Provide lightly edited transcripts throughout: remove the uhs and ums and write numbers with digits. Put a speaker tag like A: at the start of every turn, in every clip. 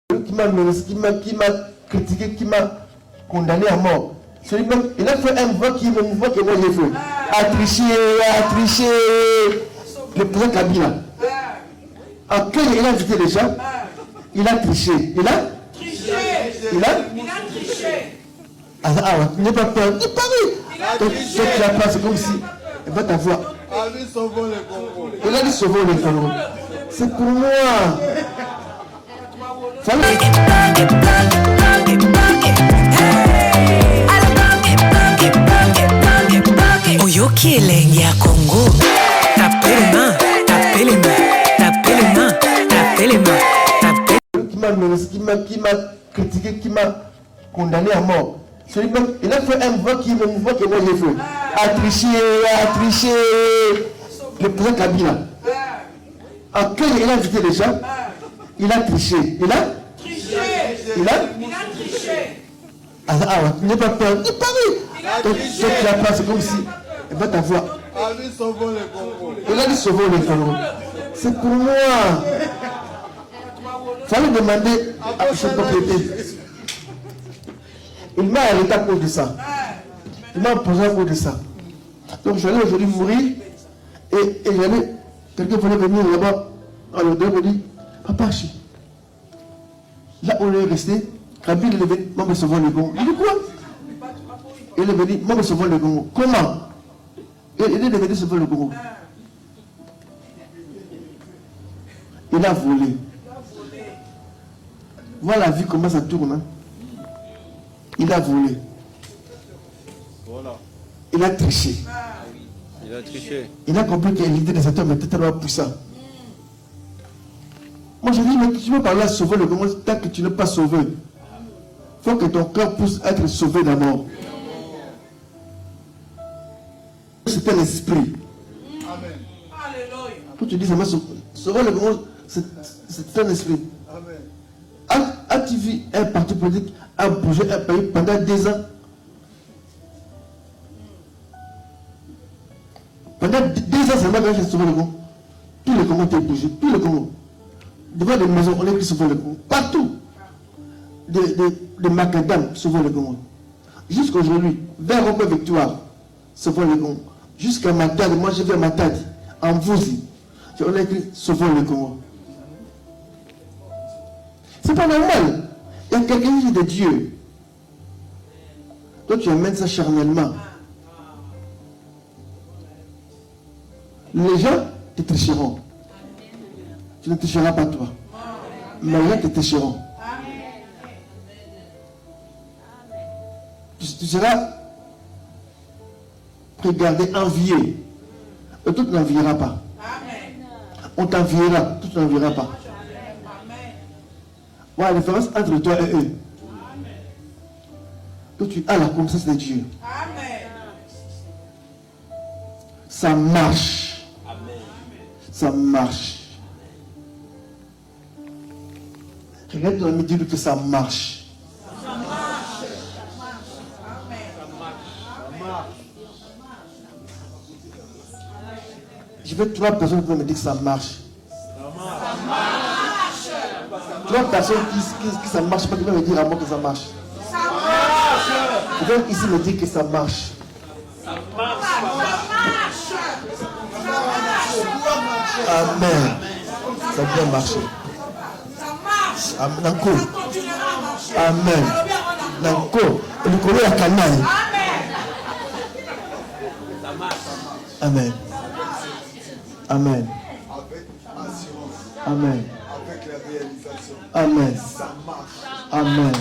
A: qui m'a critiqué, qui m'a condamné à mort. Il a fait un mouvement qui est le mouvement que moi j'ai fait. A triché. Le président Kabila. En quel il a invité les gens, il a triché. Il a triché. N'aie pas peur. Il paraît. Donc, ce qui a passé, c'est comme si il va t'avoir. Il a dit sauvons le Congo. C'est pour moi.
B: Oyoki elengi ya Congo. Tapez les mains.
A: Qui m'a critiqué, qui m'a condamné à mort. Il a fait un mouvement qui est le mouvement que moi j'ai fait. A triché. Le président Kabila. En quel il a invité les gens, il a triché. Il a triché. N'aie pas peur. Il paraît. Donc, ce qui a passé, c'est comme si il va t'avoir. Il a dit sauvons le Congo. C'est pour moi. Il fallait demander à ce propriété. Il m'a arrêté à cause de ça. Il m'a posé à cause de ça. Donc j'allais aujourd'hui mourir et j'allais. Quelqu'un voulait venir là-bas. Alors il me dit, Papa Chi. Là où on est resté, Kabila il est venu, moi me sauvons le Congo. Il dit quoi? Il est venu, moi me sauvons le Congo. Comment? Il est venu sauver le Congo. Il a volé. Voilà la vie comment ça tourne. Hein? Il a volé. Voilà. Il a triché. Il a compris que l'idée de cet homme était tellement puissant. Moi je dis, mais tu veux parler à sauver le Congo tant que tu n'es pas sauvé. Il faut que ton cœur puisse être sauvé d'abord. C'est un esprit. Amen. Alléluia. Quand tu dis ça, sauver le Congo, c'est un esprit. Amen. As-tu vu un parti politique a bougé un pays pendant 2 ans? Pendant 2 ans seulement, quand j'ai sauvé le Congo, tout le Congo était bougé, tout le Congo. Devant des maisons, on a écrit sauver le Congo. Partout. Des macadam sauver le Congo. Jusqu'à aujourd'hui, vers Rome Victoire, sauver le Congo. Jusqu'à Matadi, moi je vais à Matadi, en Vouzi, on a écrit sauver le Congo. C'est pas normal. Il y a quelqu'un qui dit de Dieu. Toi, tu amènes ça charnellement. Les gens te tricheront. Tu ne tricheras pas toi. Mais les gens te tricheront. Tu seras regardé, envié. Et tout n'enviera pas. On t'enviera, tout n'enviera pas. Voilà la différence entre toi et eux. Toi, tu as la connaissance de Dieu. Amen. Ça marche. Amen. Ça marche. Regarde ton ami, dis-lui que ça marche. Ça marche. Amen. Ça marche. Je veux 3 personnes qui vont me dire que ça marche. Ça marche. 3 personnes qui ça marche pas, qui vont me dire à moi que ça marche. Ça marche. Ils vont ici me dire que ça marche. Ça marche. Amen. Ça doit marcher. Ça marche. Nanko. Amen. Nanko. Le collier à canaille. Amen. Amen. Amen.
C: Avec la réalisation.
A: Amen.
C: Ça marche.
A: Amen.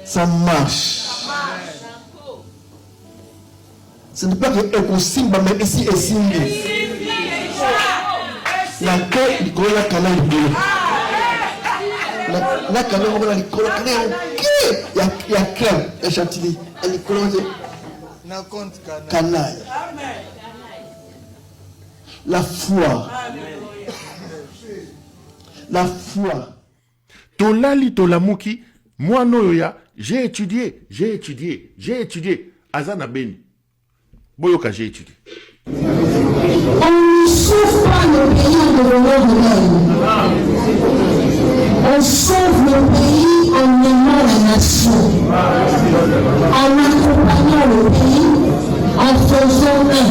A: Ça marche. Ce n'est pas que Ekosimba, mais ici est Simbi. La queue, il colle la canal de la canal, on va la coller la canal. Il y a cœur, il y a chantilly. Elle est collée. Canal. La foi. La foi.
D: Tolali Tolamuki, moi Noya, j'ai étudié. Azana Beni. Boyoka, j'ai étudié.
E: On ne souffre pas le pays en devenant de même. nation, en accompagnant le pays, en faisant un.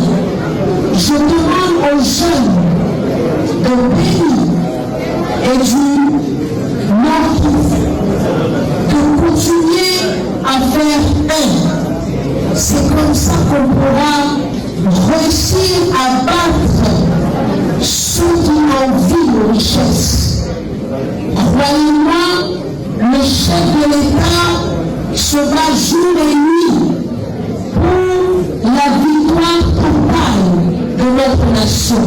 E: Je demande aux jeunes de pays et du Nord de continuer à faire un. C'est comme ça qu'on pourra réussir à battre ceux qui envient nos richesses. Croyez-moi, le chef de l'État se bat jour et nuit pour la victoire totale de notre nation.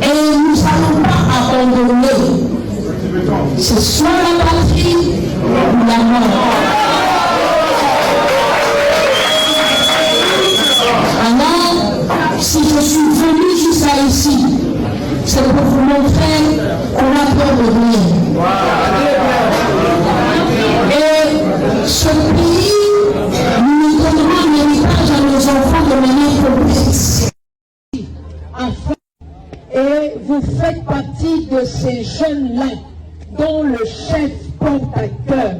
E: Et nous n'allons pas abandonner. C'est soit la patrie ou la mort. Alors, si je suis venu jusqu'à ici, c'est pour vous montrer qu'on a peur de rien. Et ce pays, nous donnerons un héritage à nos enfants de manière complète. Et vous faites partie de ces jeunes-là dont le chef porte à cœur.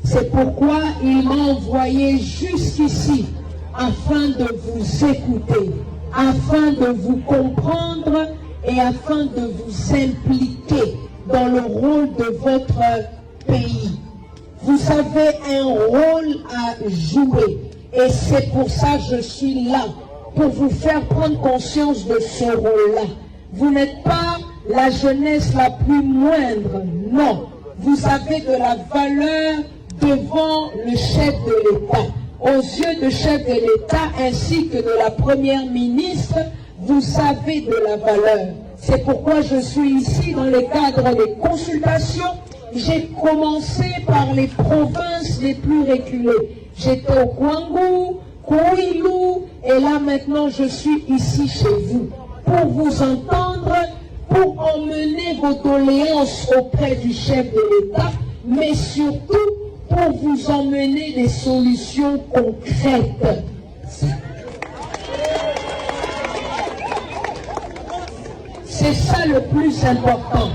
E: C'est pourquoi il m'a envoyé jusqu'ici afin de vous écouter, afin de vous comprendre et afin de vous impliquer dans le rôle de votre pays. Vous avez un rôle à jouer et c'est pour ça que je suis là, pour vous faire prendre conscience de ce rôle-là. Vous n'êtes pas la jeunesse la plus moindre, non. Vous avez de la valeur devant le chef de l'État. Aux yeux du chef de l'État ainsi que de la première ministre, vous avez de la valeur. C'est pourquoi je suis ici dans le cadre des consultations. J'ai commencé par les provinces les plus reculées. J'étais au Kouangou, Kouilou, et là maintenant je suis ici chez vous. Pour vous entendre, pour emmener vos doléances auprès du chef de l'État, mais surtout pour vous emmener des solutions concrètes. C'est ça le plus important.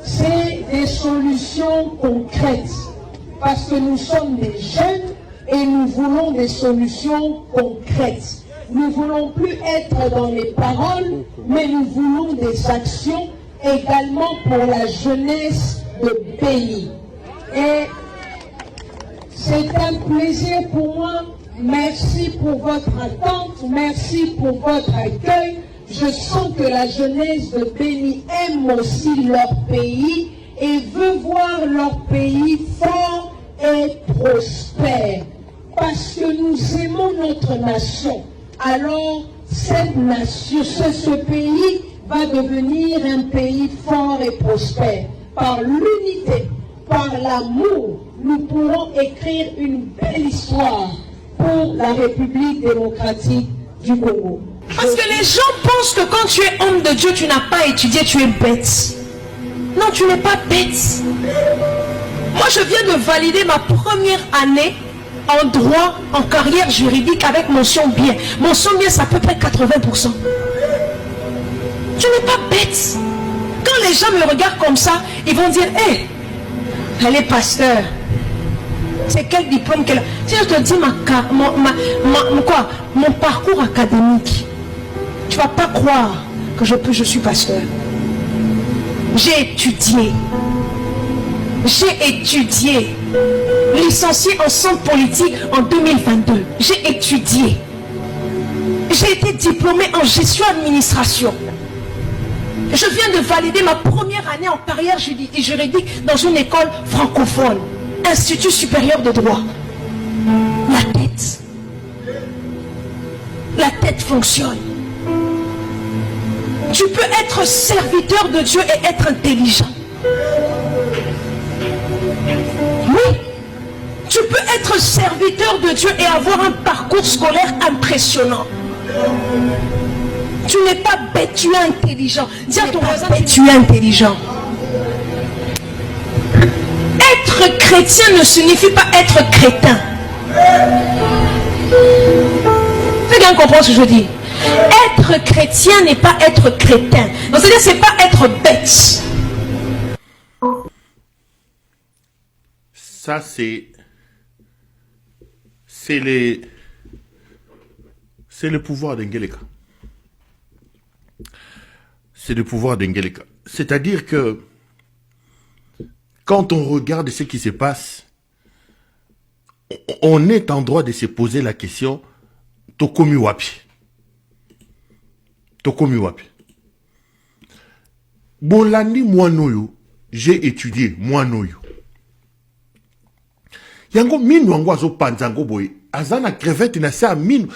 E: C'est des solutions concrètes. Parce que nous sommes des jeunes et nous voulons des solutions concrètes. Nous ne voulons plus être dans les paroles, mais nous voulons des actions également pour la jeunesse de Béni. Et c'est un plaisir pour moi. Merci pour votre attente, merci pour votre accueil. Je sens que la jeunesse de Béni aime aussi leur pays et veut voir leur pays fort et prospère. Parce que nous aimons notre nation. Alors, cette nation, ce pays va devenir un pays fort et prospère. Par l'unité, par l'amour, nous pourrons écrire une belle histoire pour la République démocratique du Congo.
B: Parce que les gens pensent que quand tu es homme de Dieu, tu n'as pas étudié, tu es bête. Non, tu n'es pas bête. Moi, je viens de valider ma première année en droit, en carrière juridique avec mention bien. Mention bien, c'est à peu près 80%. Tu n'es pas bête. Quand les gens me regardent comme ça, ils vont dire, hé, hey, elle est pasteur. C'est quel diplôme qu'elle a? Si je te dis mon parcours académique, tu ne vas pas croire que je suis pasteur. J'ai étudié. Licencié en sciences politiques en 2022. J'ai étudié. J'ai été diplômé en gestion administration. Je viens de valider ma première année en carrière juridique dans une école francophone. Institut supérieur de droit. La tête fonctionne. Tu peux être serviteur de Dieu et être intelligent. Oui. Tu peux être serviteur de Dieu et avoir un parcours scolaire impressionnant. Tu n'es pas bête, tu es intelligent. Dis à ton voisin, tu es intelligent. Être chrétien ne signifie pas être crétin. Fais bien comprendre ce que je dis. Être chrétien n'est pas être crétin. Donc c'est-à-dire c'est pas être bête.
D: Ça c'est c'est le pouvoir d'Engeleka. C'est le pouvoir d'Engeleka. C'est-à-dire que quand on regarde ce qui se passe, on est en droit de se poser la question Tokomi wapi. Tokomi wapi. Bolandi Mwanoyo, j'ai étudié Mwanoyo. Yango minu wango azo panzango boy. Azana crevette na sa minu.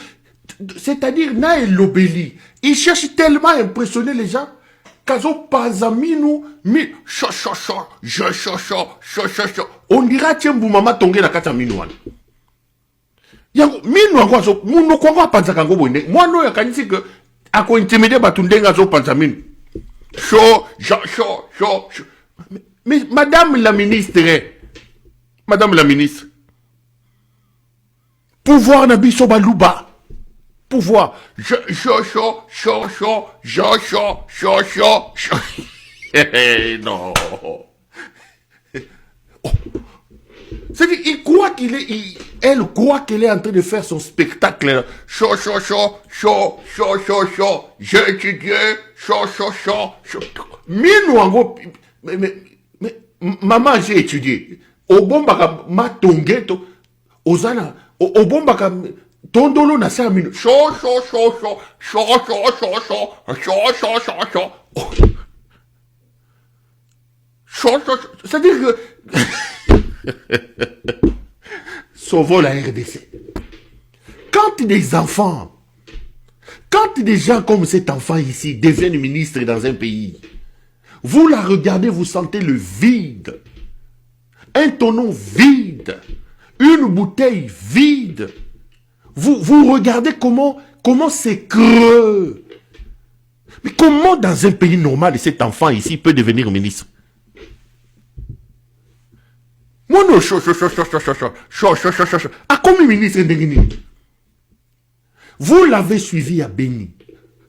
D: C'est-à-dire, na elobeli. Il cherche tellement à impressionner les gens. Kazo panzaminu, on dira tiembu mama tonge na kata minu wana. Yango minu wango azo muno kwango panzakango boy. Mwano ya kanisi que ako intimider batundenga azo panzaminu. Mais madame la ministre, pouvoir na biso baluba. Pouvoir. Non. C'est-à-dire, il croit qu'il est, elle croit qu'elle est en train de faire son spectacle. J'ai étudié, mais, maman, j'ai étudié. Au bon baka matongeto, ozana, au bon baka tondolo na sa minu. C'est-à-dire que sauvons la RDC. Quand des enfants, quand des gens comme cet enfant ici deviennent ministres dans un pays, vous la regardez, vous sentez le vide. Un tonneau vide. Une bouteille vide. Vous regardez comment c'est creux. Mais comment dans un pays normal cet enfant ici peut devenir ministre? Moi non, à combien ministre de vous l'avez suivi à Béni.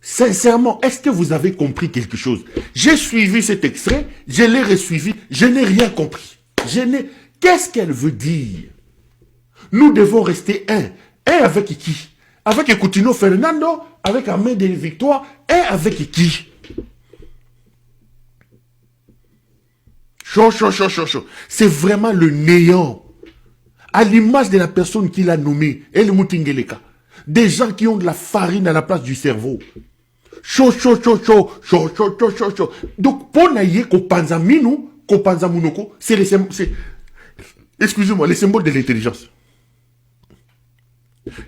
D: Sincèrement, est-ce que vous avez compris quelque chose? J'ai suivi cet extrait, je l'ai resuivi, je n'ai rien compris. Qu'est-ce qu'elle veut dire? Nous devons rester un. Un avec qui? Avec Coutinho Fernando, avec Ahmed de Victoire, un avec qui? C'est vraiment le néant. À l'image de la personne qui l'a nommé, El Moutingeleka. Des gens qui ont de la farine à la place du cerveau. Donc, pour naïe, Kopanza Minou, Kopanza Mounoko, c'est les symboles, excusez-moi, les symboles de l'intelligence.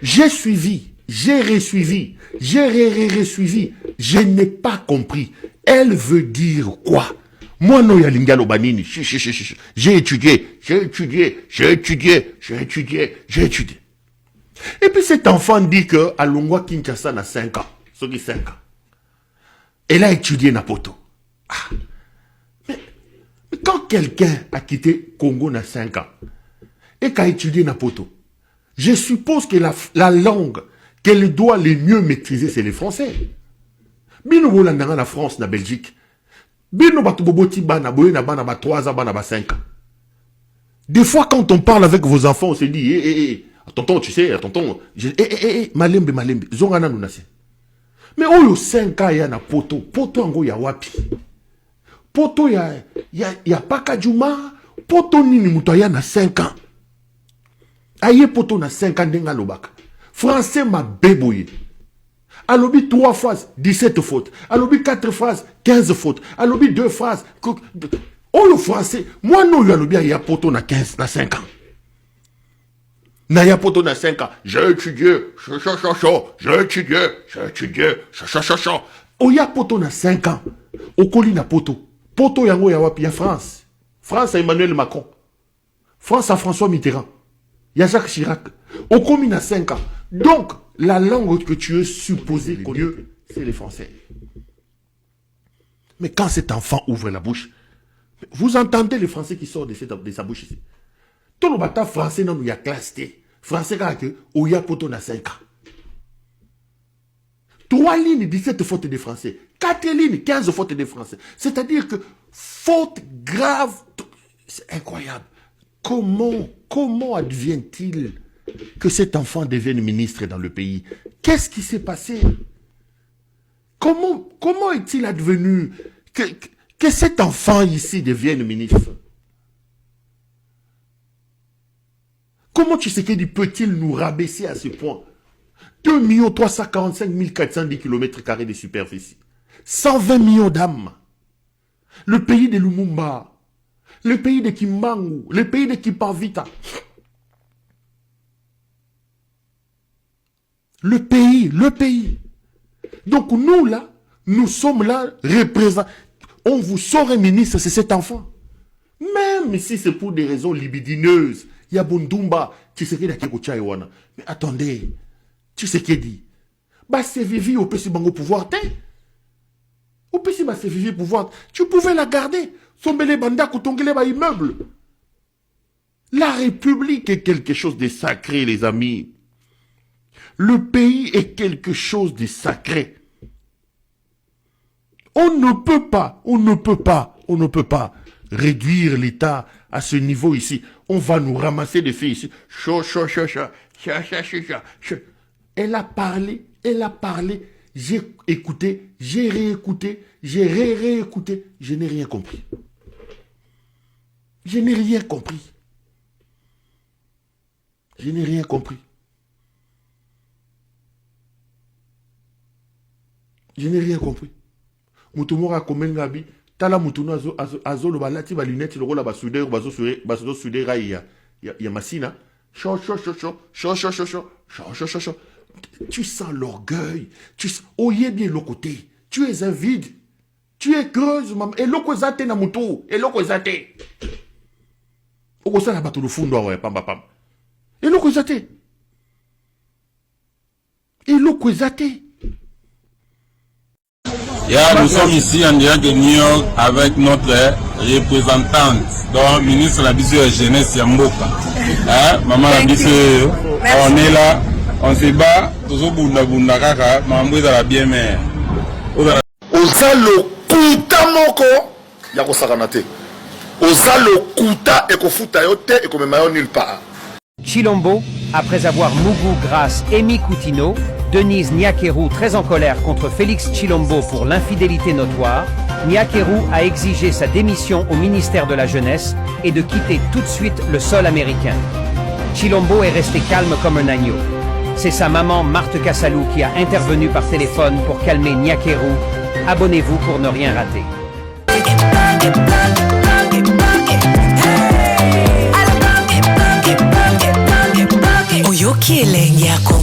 D: J'ai suivi, j'ai resuivi, j'ai resuivi, je n'ai pas compris. Elle veut dire quoi? Moi, non, y'a l'ingalo banini. J'ai étudié. Et puis cet enfant dit que à Longwa Kinshasa n'a 5 ans. Ce qui 5 ans. Elle a étudié Napoto. Ah. Mais quand quelqu'un a quitté Congo n'a 5 ans et qu'a étudié Napoto, je suppose que la langue qu'elle doit le mieux maîtriser, c'est le français. Bino Bolandanga la France, la Belgique. Bino Batuboboti Bana, Boyena Bana, 3 ans, Bana, 5 ans. Des fois, quand on parle avec vos enfants, on se dit, tonton, tu sais, tonton, malembe, zongana nunase. Mais oh, 5 ans, il y a na poto ango ya wapi. Poto ya Pakajuma, poto nini mutoya na 5 ans. Aye poto na 5 ans denga lobaka. Français ma béboye. Alobi 3 phrases, 17 fautes. Alobi 4 phrases, 15 fautes. Alobi 2 phrases. Oh le français, moi non, alobi ya poto na 15, na 5 ans. Na ya poto na 5 ans. J'ai étudié, j'ai étudié. Oh ya poto na 5 ans. Okoli na poto. Poto yango ya wapi ya France. France à Emmanuel Macron. France à François Mitterrand. Il y a Jacques Chirac. Okomi na 5 ans. Donc, la langue que tu es supposé connaître, c'est le français. Mais quand cet enfant ouvre la bouche, vous entendez le français qui sort de sa bouche ici. Tout le bâtard français, non, il y a classe T. Français, quand il y a poto na 5 ans. 3 lignes, 17 fautes de français. 4 lignes, 15 fautes de français. C'est-à-dire que faute grave, c'est incroyable. Comment advient-il que cet enfant devienne ministre dans le pays. Qu'est-ce qui s'est passé? Comment est-il advenu que cet enfant ici devienne ministre? Comment Tshisekedi peut-il nous rabaisser à ce point? 2 345 410 km² de superficie. 120 millions d'âmes. Le pays de Lumumba. Le pays de Kimbangu. Le pays de Kipavita. Le pays. Donc nous là, nous sommes là représentants. On vous saurait ministre, c'est cet enfant. Même si c'est pour des raisons libidineuses. Il y a Bundumba, Tshisekedi a Kekucha Iwana. Mais attendez, Tshisekedi, bah c'est Vivi au PC Bango pouvoir, au PC bah c'est Vivi pouvoir, tu pouvais la garder. Sombele Banda Koutongele ba immeuble. La République est quelque chose de sacré, les amis. Le pays est quelque chose de sacré. On ne peut pas réduire l'État à ce niveau ici. On va nous ramasser des filles ici. Elle a parlé. J'ai écouté, j'ai réécouté, j'ai réécouté. Je n'ai rien compris. Je n'ai rien compris. Moutoumora Komengabi, Tala Moutouno Azolo Balati Balinette, le rôle à Bassoudeur, Basso Soudera, il y a Massina. Tu sens l'orgueil. Oyez bien le côté. Tu es un vide. Tu es creuse, maman. Et l'okozate na moutou. Et l'okozate. Okosa na bato le fundo ouais, pam. Et l'okozate.
F: Nous sommes ici en direct de New York avec notre représentante, donc ministre de la Vision et Jeunesse Yamboka. Maman la Vision, on est là, on se bat, toujours bunda kaka, maman la bien mère.
C: Oza lokuta moko ya kosakana te. Oza lokuta ekofuta yo te ekomema yo nulle part.
G: Chilombo, après avoir Mougou, Grasse, Amy Coutinho, Denise Nyakeru très en colère contre Félix Chilombo pour l'infidélité notoire, Nyakeru a exigé sa démission au ministère de la Jeunesse et de quitter tout de suite le sol américain. Chilombo est resté calme comme un agneau. C'est sa maman Marthe Kassalou qui a intervenu par téléphone pour calmer Nyakeru. Abonnez-vous pour ne rien rater.
H: Oyoki elenge yako